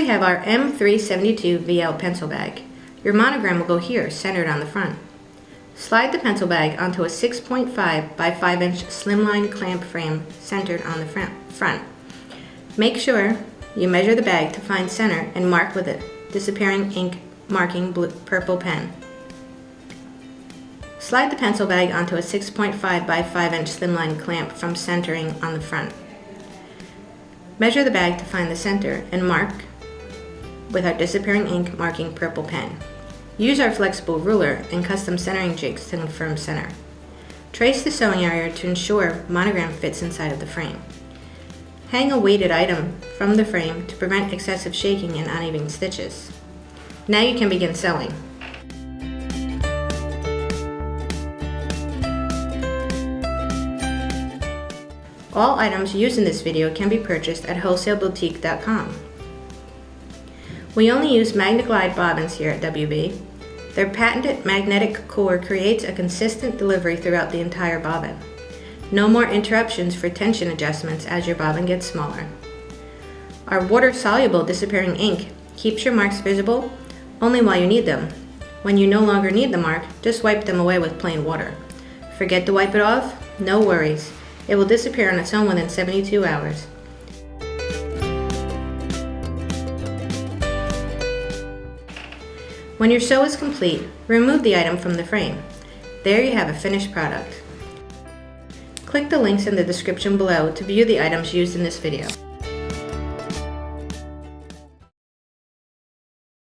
we have our M372VL pencil bag. Your monogram will go here, centered on the front. Slide the pencil bag onto a 6.5 by 5 inch slimline clamp frame centered on the front. Make sure you measure the bag to find center and mark with a disappearing ink marking purple pen. Slide the pencil bag onto a 6.5 by 5 inch slimline clamp from centering on the front. Measure the bag to find the center and mark with our disappearing ink marking purple pen. Use our flexible ruler and custom centering jigs to confirm center. Trace the sewing area to ensure monogram fits inside of the frame. Hang a weighted item from the frame to prevent excessive shaking and uneven stitches. Now you can begin sewing. All items used in this video can be purchased at wholesaleboutique.com. We only use MagnaGlide bobbins here at WB. Their patented magnetic core creates a consistent delivery throughout the entire bobbin. No more interruptions for tension adjustments as your bobbin gets smaller. Our water-soluble disappearing ink keeps your marks visible only while you need them. When you no longer need the mark, just wipe them away with plain water. Forget to wipe it off? No worries. It will disappear on its own within 72 hours. When your sew is complete, remove the item from the frame. There you have a finished product. Click the links in the description below to view the items used in this video.